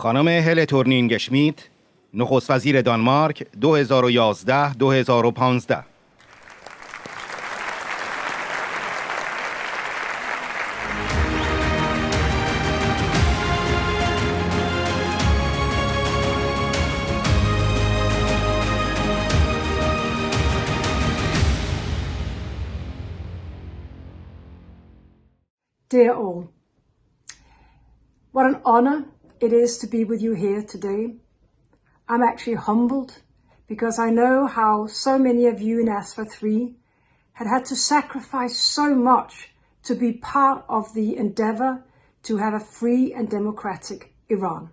خانم هل تورنینگ اشمیت، نخست وزیر دانمارک 2011-2015. Dear all, what an honor it is to be with you here today. I'm actually humbled because I know how so many of you in ASFA 3 had to sacrifice so much to be part of the endeavor to have a free and democratic Iran.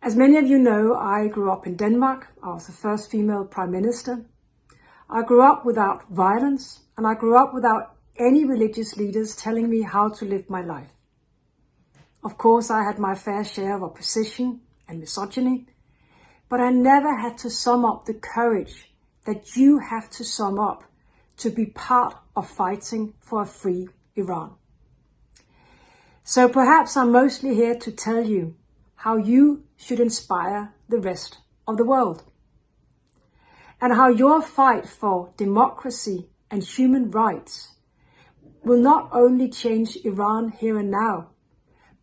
As many of you know, I grew up in Denmark. I was the first female prime minister. I grew up without violence, and I grew up without any religious leaders telling me how to live my life. Of course, I had my fair share of opposition and misogyny, but I never had to sum up the courage that you have to sum up to be part of fighting for a free Iran. So perhaps I'm mostly here to tell you how you should inspire the rest of the world, and how your fight for democracy and human rights will not only change Iran here and now,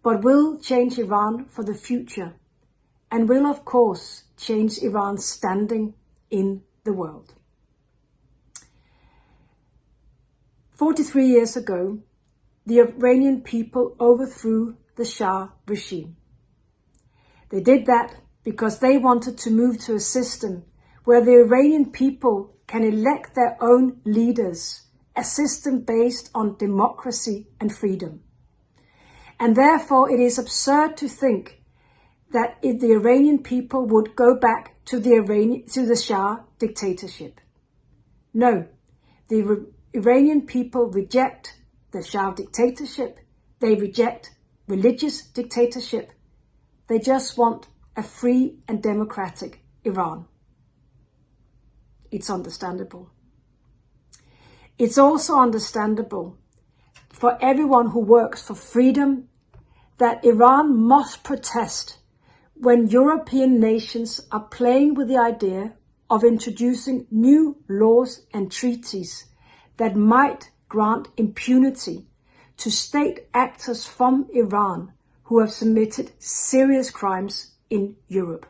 but will change Iran for the future, and will of course change Iran's standing in the world. 43 years ago, the Iranian people overthrew the Shah regime. They did that because they wanted to move to a system where the Iranian people can elect their own leaders, a system based on democracy and freedom. And therefore it is absurd to think that if the Iranian people would go back to the Shah dictatorship. No, the Iranian people reject the Shah dictatorship. They reject religious dictatorship. They just want a free and democratic Iran. It's understandable. It's also understandable for everyone who works for freedom that Iran must protest when European nations are playing with the idea of introducing new laws and treaties that might grant impunity to state actors from Iran who have committed serious crimes in Europe.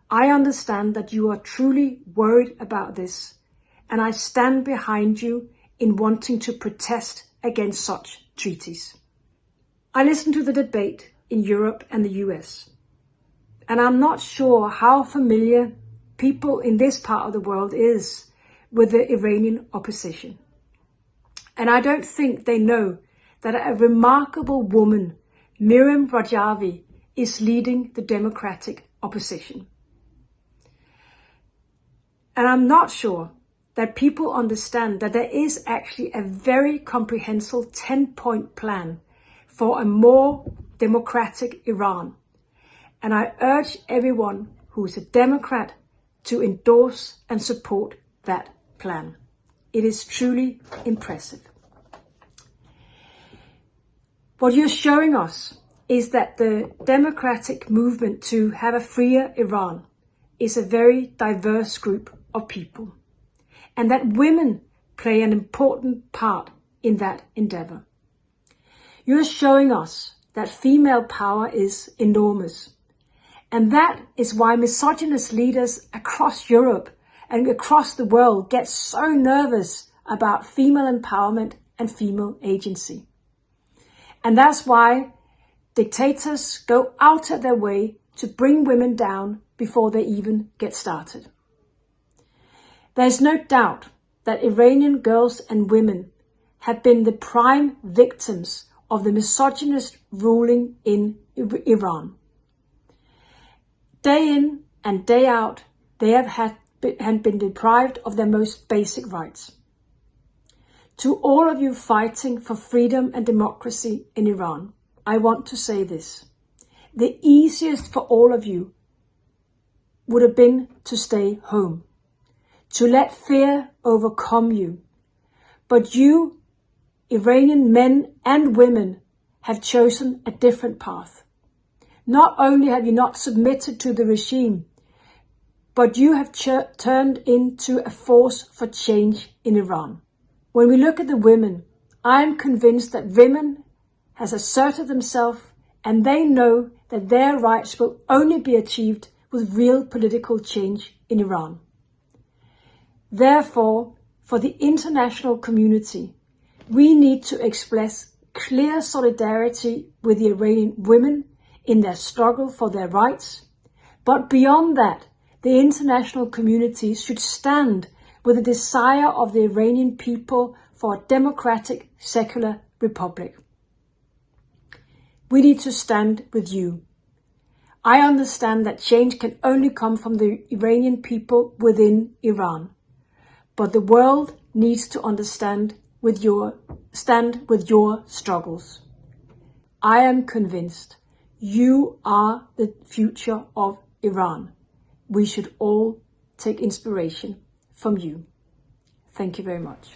I understand that you are truly worried about this, and I stand behind you in wanting to protest against such treaties. I listened to the debate in Europe and the US, and I'm not sure how familiar people in this part of the world is with the Iranian opposition. And I don't think they know that a remarkable woman, Miriam Rajavi, is leading the democratic opposition. And I'm not sure that people understand that there is actually a very comprehensive 10-point plan for a more democratic Iran. And I urge everyone who is a Democrat to endorse and support that plan. It is truly impressive. What you're showing us is that the democratic movement to have a freer Iran is a very diverse group of people, and that women play an important part in that endeavor. You're showing us that female power is enormous, and that is why misogynist leaders across Europe and across the world get so nervous about female empowerment and female agency. And that's why dictators go out of their way to bring women down before they even get started. There's no doubt that Iranian girls and women have been the prime victims of the misogynist ruling in Iran. Day in and day out, they have been deprived of their most basic rights. To all of you fighting for freedom and democracy in Iran, I want to say this. The easiest for all of you would have been to stay home, to let fear overcome you. But you, Iranian men and women, have chosen a different path. not only have you not submitted to the regime, but you have turned into a force for change in Iran. When we look at the women, I am convinced that women has asserted themselves and they know that their rights will only be achieved with real political change in Iran. Therefore, for the international community, we need to express clear solidarity with the Iranian women in their struggle for their rights. But beyond that, the international community should stand with the desire of the Iranian people for a democratic, secular republic. We need to stand with you. I understand that change can only come from the Iranian people within Iran. But the world needs to stand with your struggles. I am convinced you are the future of Iran. We should all take inspiration from you. Thank you very much.